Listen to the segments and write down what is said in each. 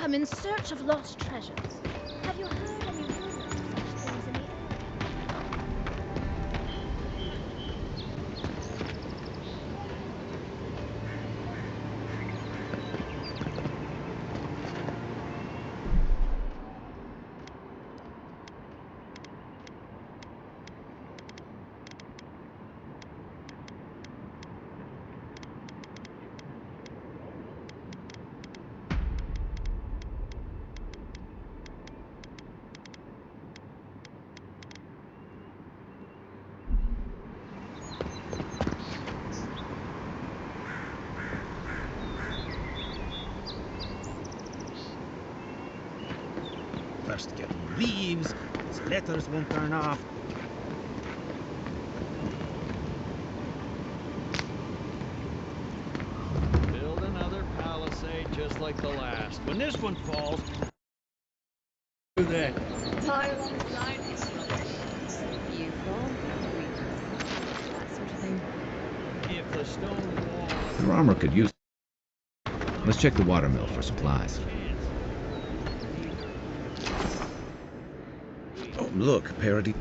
I'm in search of lost treasures. Have you heard any rumors of such things in the area? First get leaves, these letters won't turn off. Build another palisade just like the last. When this one falls, do that. Die alongside this rubbish. You fall, we that sort of thing. If the stone wall... Your armor could use. Let's check the watermill for supplies. Oh, look, parody.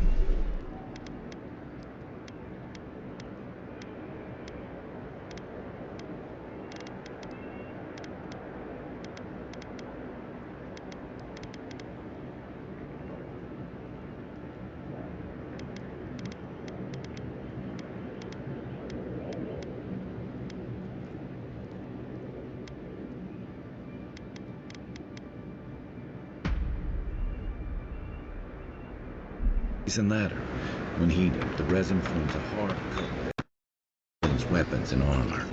And ladder. When heated, the resin forms a hard coat that builds weapons and armor.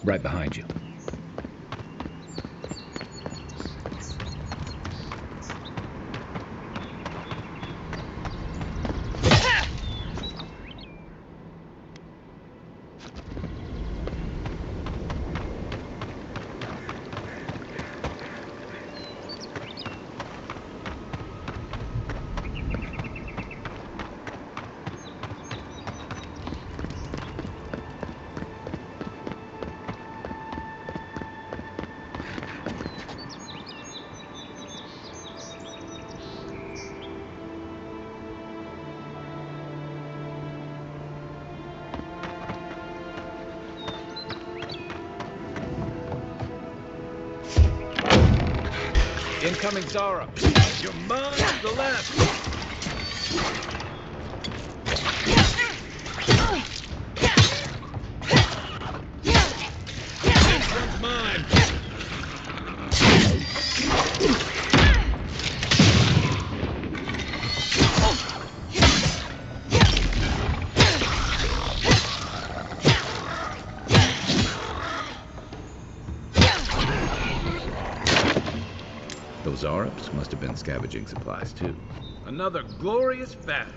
Right behind you. Incoming Zara. Your mind to the left. This one's mine. Those Arabs must have been scavenging supplies too. Another glorious battle.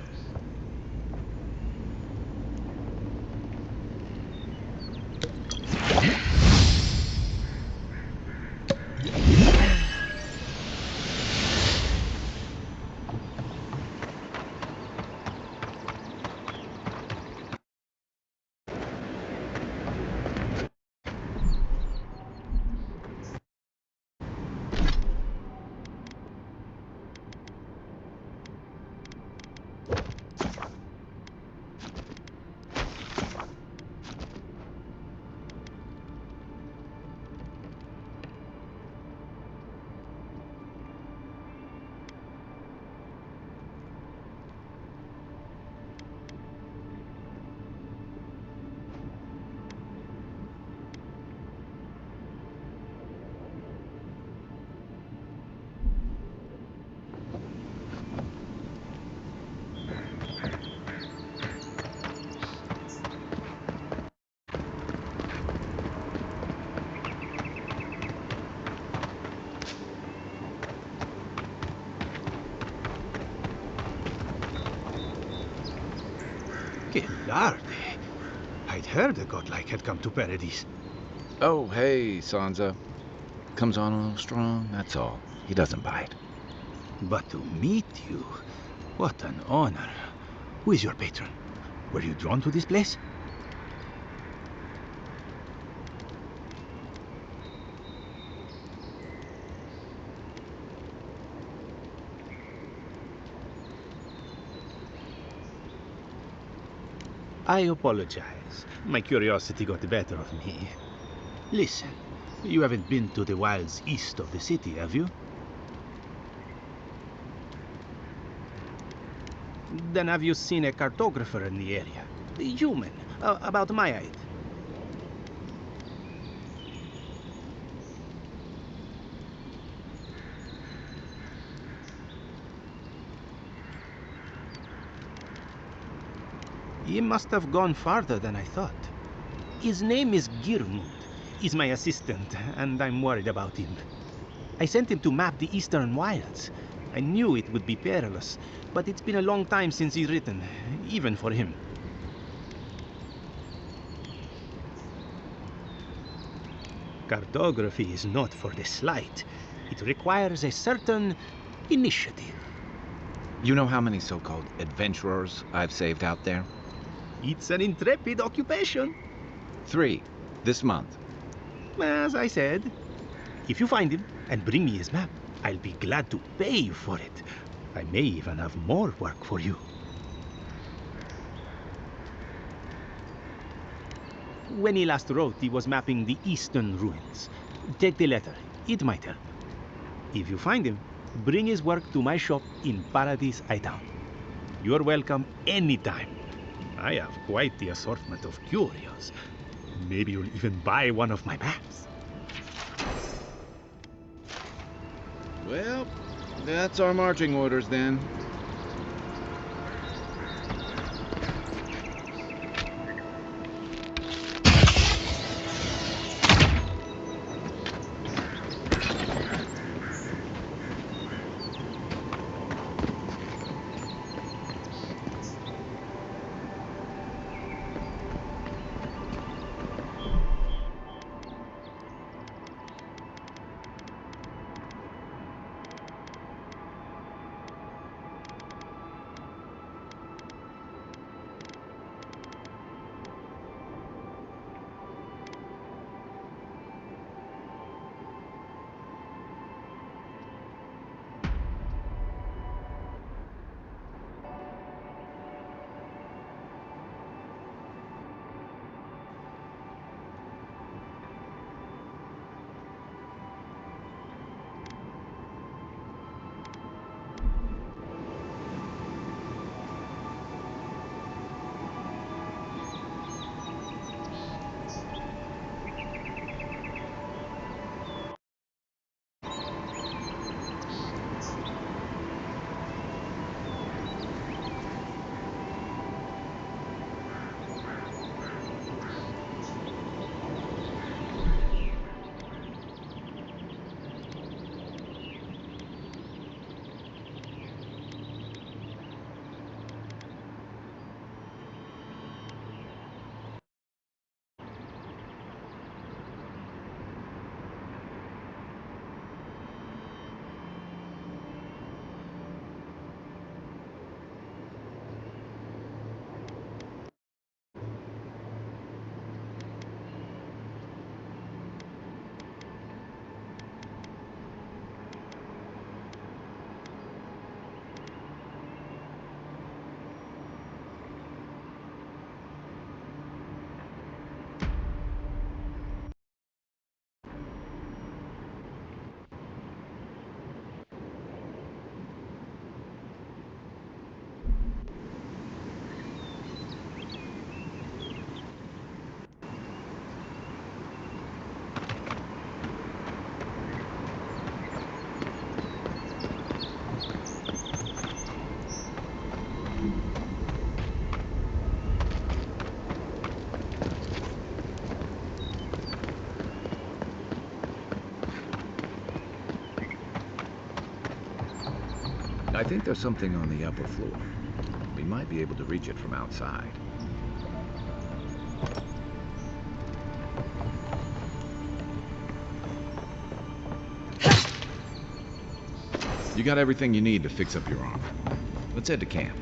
Que larde. I'd heard a godlike had come to Paradise. Oh, hey, Sansa. Comes on a little strong, that's all. He doesn't bite. But to meet you, what an honor. Who is your patron? Were you drawn to this place? I apologize. My curiosity got the better of me. Listen, you haven't been to the wilds east of the city, have you? Then have you seen a cartographer in the area? A human, about my height. He must have gone farther than I thought. His name is Girmund. He's my assistant, and I'm worried about him. I sent him to map the eastern wilds. I knew it would be perilous, but it's been a long time since he's written, even for him. Cartography is not for the slight. It requires a certain initiative. You know how many so-called adventurers I've saved out there? It's an intrepid occupation. 3, this month. As I said, if you find him and bring me his map, I'll be glad to pay you for it. I may even have more work for you. When he last wrote, he was mapping the eastern ruins. Take the letter. It might help. If you find him, bring his work to my shop in Paradise Hightown. You're welcome anytime. I have quite the assortment of curios. Maybe you'll even buy one of my maps. Well, that's our marching orders then. I think there's something on the upper floor. We might be able to reach it from outside. You got everything you need to fix up your armor. Let's head to camp.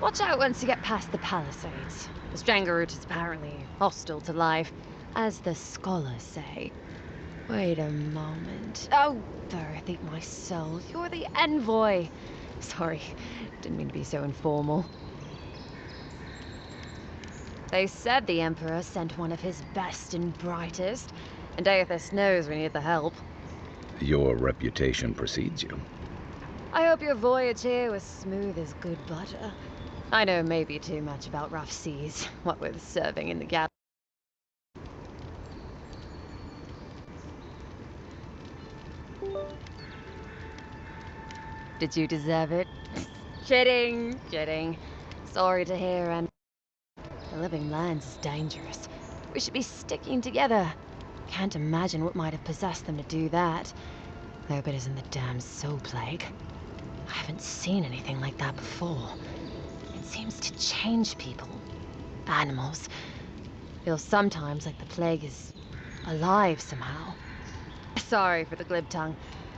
Watch out once you get past the palisades. The Stranger Root is apparently hostile to life, as the scholars say. Wait a moment. Oh, Earth, eat my soul. You're the envoy. Sorry, didn't mean to be so informal. They said the Emperor sent one of his best and brightest, and Aethys knows we need the help. Your reputation precedes you. I hope your voyage here was smooth as good butter. I know maybe too much about rough seas, what with serving in the gap. Did you deserve it? Kidding, kidding. Sorry to hear, and the living lands is dangerous. We should be sticking together. Can't imagine what might have possessed them to do that. Hope it isn't the damn soul plague. I haven't seen anything like that before. It seems to change people. Animals. Feels sometimes like the plague is alive somehow. Sorry for the glib tongue.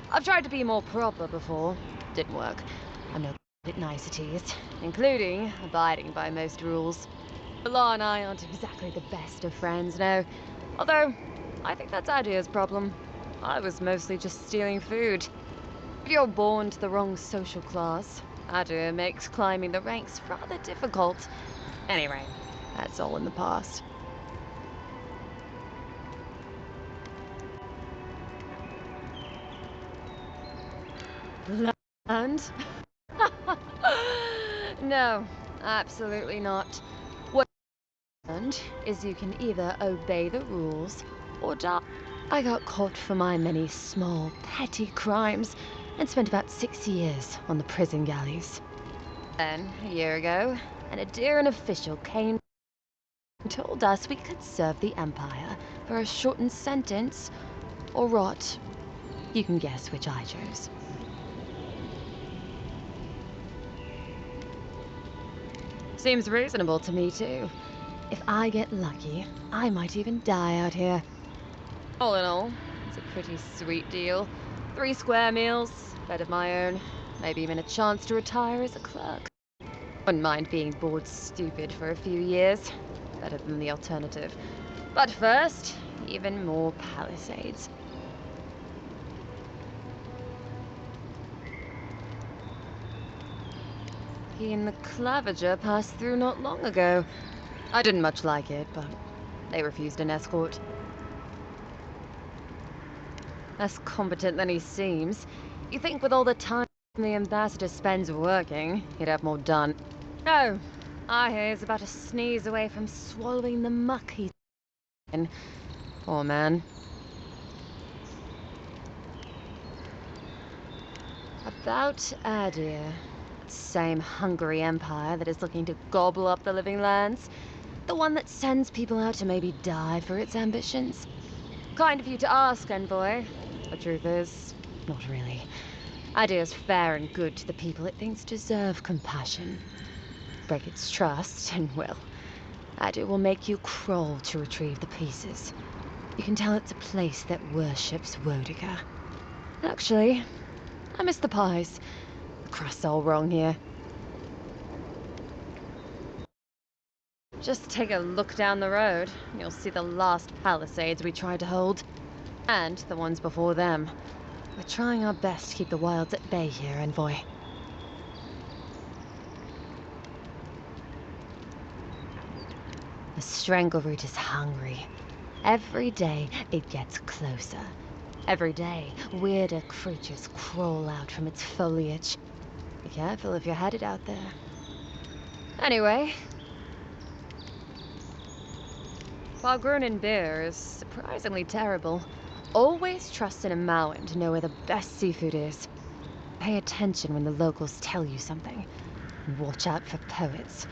I've tried to be more proper before. Didn't work. I'm no good at niceties, including abiding by most rules. The law and I aren't exactly the best of friends, no. Although, I think that's Adia's problem. I was mostly just stealing food. If you're born to the wrong social class, Adia makes climbing the ranks rather difficult. Anyway, that's all in the past. Land? No, absolutely not. What I learned is you can either obey the rules or die. I got caught for my many small, petty crimes and spent about 6 years on the prison galleys. Then, a year ago, an Adiran official came and told us we could serve the Empire for a shortened sentence or rot. You can guess which I chose. Seems reasonable to me, too. If I get lucky, I might even die out here. All in all, it's a pretty sweet deal. 3 square meals, bed of my own, maybe even a chance to retire as a clerk. Wouldn't mind being bored stupid for a few years. Better than the alternative. But first, even more palisades. He and the Clavager passed through not long ago. I didn't much like it, but they refused an escort. Less competent than he seems. You think with all the time The ambassador spends working, he'd have more done. Oh, I hear he's about to sneeze away from swallowing the muck he's in. Poor man. About Adir. Same hungry empire that is looking to gobble up the living lands. The one that sends people out to maybe die for its ambitions. Kind of you to ask, envoy. The truth is, not really. Adir's fair and good to the people it thinks deserve compassion. Break its trust, and well, Adir will make you crawl to retrieve the pieces. You can tell it's a place that worships Wodica. Actually, I miss the pies. The crust's all wrong here. Just take a look down the road, and you'll see the last palisades we tried to hold. And the ones before them. We're trying our best to keep the wilds at bay here, envoy. The strangleroot is hungry. Every day it gets closer. Every day, weirder creatures crawl out from its foliage. Be careful if you're headed out there. Anyway, Fargrunin beer is surprisingly terrible. Always trust in a Mauen to know where the best seafood is. Pay attention when the locals tell you something. And watch out for poets.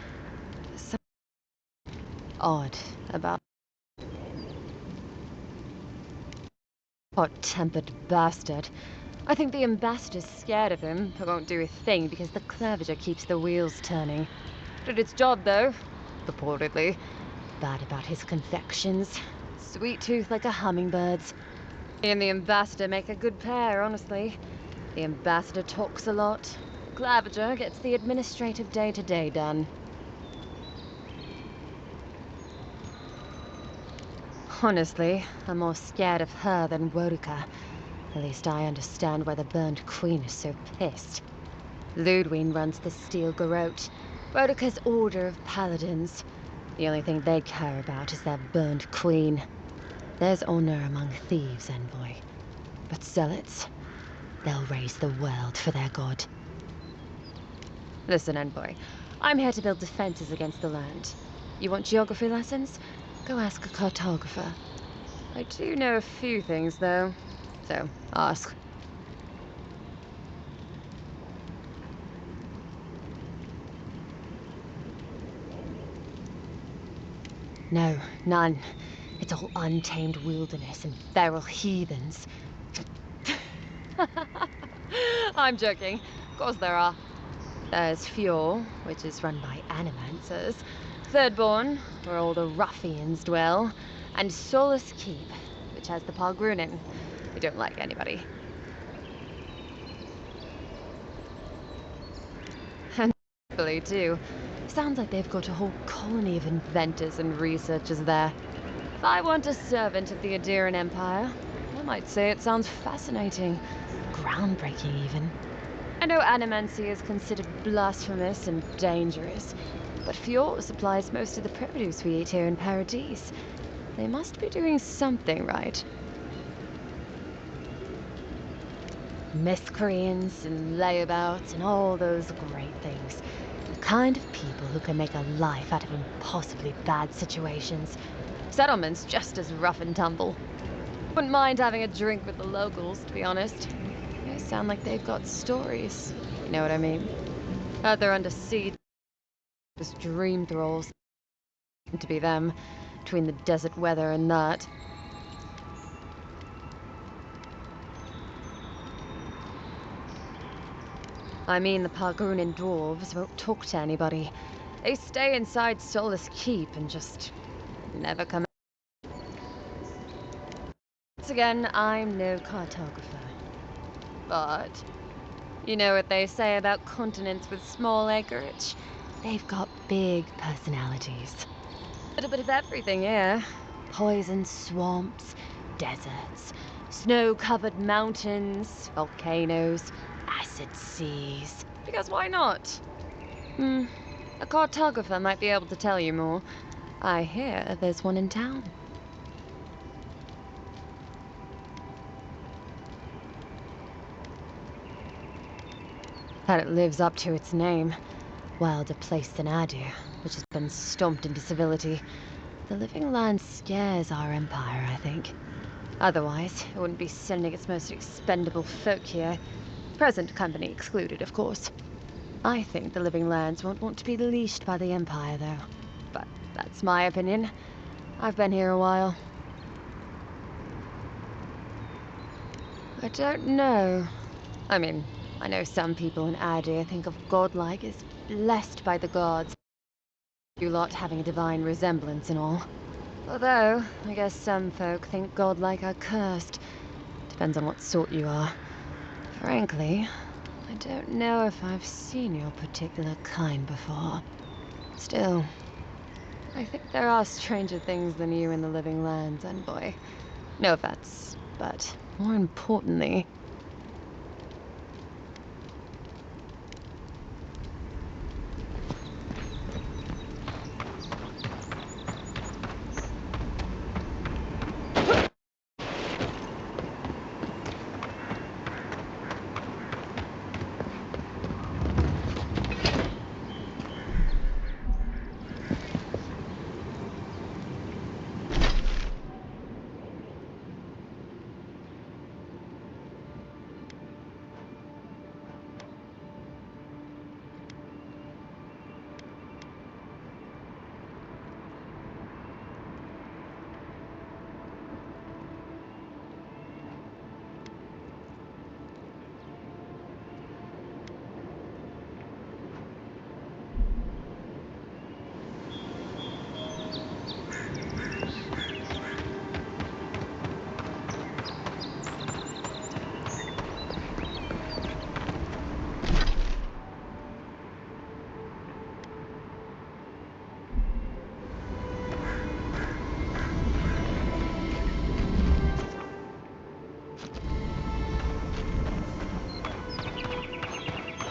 Something odd about hot-tempered bastard. I think the ambassador's scared of him, but won't do a thing because the Clevenger keeps the wheels turning. Did its job, though, purportedly. Bad about his confections. Sweet tooth like a hummingbird's. He and the ambassador make a good pair, honestly. The ambassador talks a lot. Claviger gets the administrative day-to-day done. Honestly, I'm more scared of her than Wodica. At least I understand why the Burned Queen is so pissed. Ludwig runs the Steel Garrote, Wodica's order of paladins. The only thing they care about is their Burned Queen. There's honor among thieves, envoy. But zealots, they'll raise the world for their god. Listen, envoy. I'm here to build defenses against the land. You want geography lessons? Go ask a cartographer. I do know a few things, though. So, ask. No, none. It's all untamed wilderness and feral heathens. I'm joking. Of course there are. There's Fjord, which is run by animancers. Thirdborn, where all the ruffians dwell. And Solus Keep, which has the Pargrunin, who don't like anybody. And really, too. Sounds like they've got a whole colony of inventors and researchers there. If I want a servant of the Adiran Empire, I might say it sounds fascinating. Groundbreaking, even. I know animancy is considered blasphemous and dangerous, but Fjord supplies most of the produce we eat here in Paradise. They must be doing something right. Miscreants and layabouts and all those great things. The kind of people who can make a life out of impossibly bad situations. Settlements just as rough and tumble. Wouldn't mind having a drink with the locals, to be honest. They sound like they've got stories. You know what I mean? Heard they're under siege. Just dream thralls. To be them, between the desert weather and that. I mean, the Pargrunin dwarves won't talk to anybody. They stay inside Solus Keep and just never come out. Once again, I'm no cartographer. But you know what they say about continents with small acreage? They've got big personalities. A little bit of everything here. Poison swamps, deserts, snow-covered mountains, volcanoes, acid seas. Because why not? A cartographer might be able to tell you more. I hear there's one in town. that it lives up to its name. Wilder place than Adu, which has been stomped into civility. The living land scares our empire, I think. Otherwise, it wouldn't be sending its most expendable folk here. Present company excluded, of course. I think the living lands won't want to be leashed by the empire, though. But that's my opinion. I've been here a while. I don't know. I mean, I know some people in Adu think of godlike as blessed by the gods. You lot having a divine resemblance and all. Although, I guess some folk think godlike are cursed. Depends on what sort you are. Frankly, I don't know if I've seen your particular kind before. Still, I think there are stranger things than you in the living lands, envoy. No offense, but more importantly,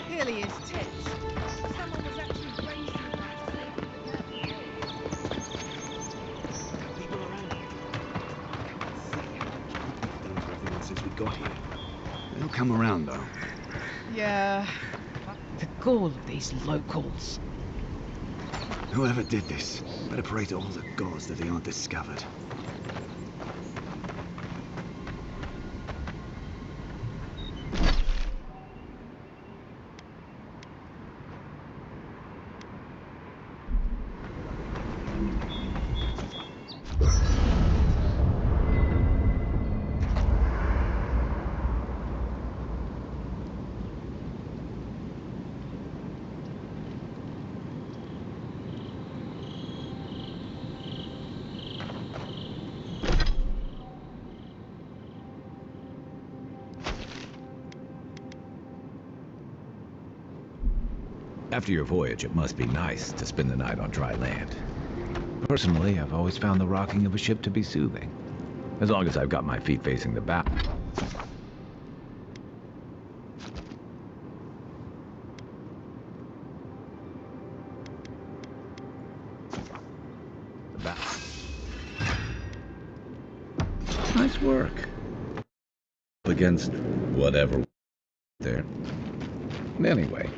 Clearly is tense. Someone was actually racing to safety, but now People around here. See how much things have been since we got here. They'll come around, though. yeah. The gall of these locals. Whoever did this, better pray to all the gods that they aren't discovered. After your voyage, it must be nice to spend the night on dry land. Personally, I've always found the rocking of a ship to be soothing. As long as I've got my feet facing the bow. Nice work. Against whatever there. Anyway.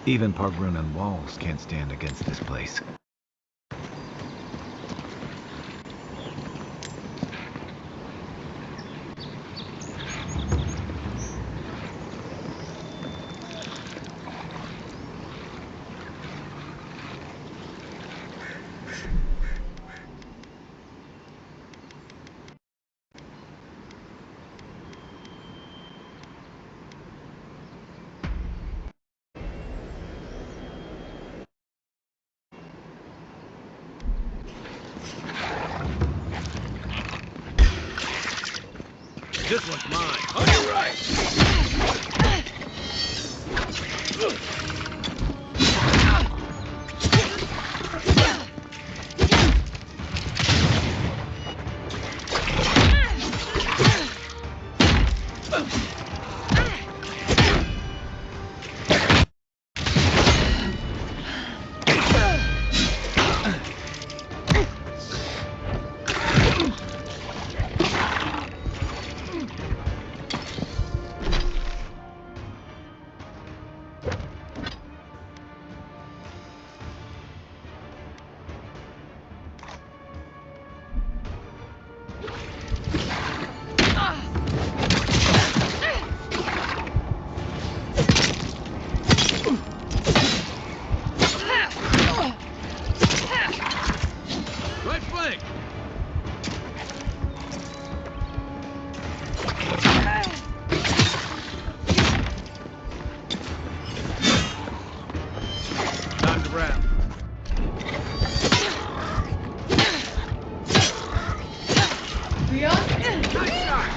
Even Park-Runan walls can't stand against this place. This one's mine. On your right! Right flank! Time to wrap. Nice shot!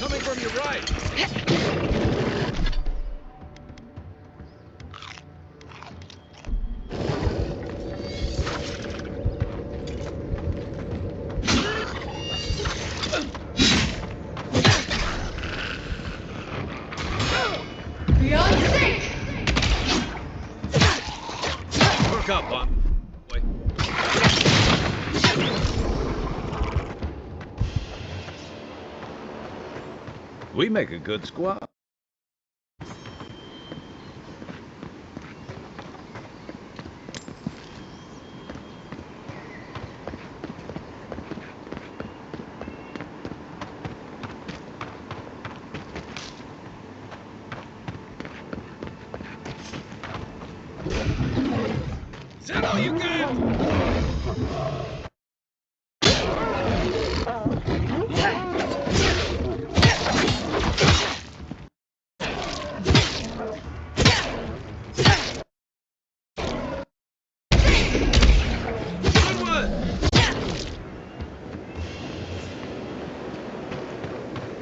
Coming from your right! Work up, Bob. Boy. We make a good squad. Is that all you got?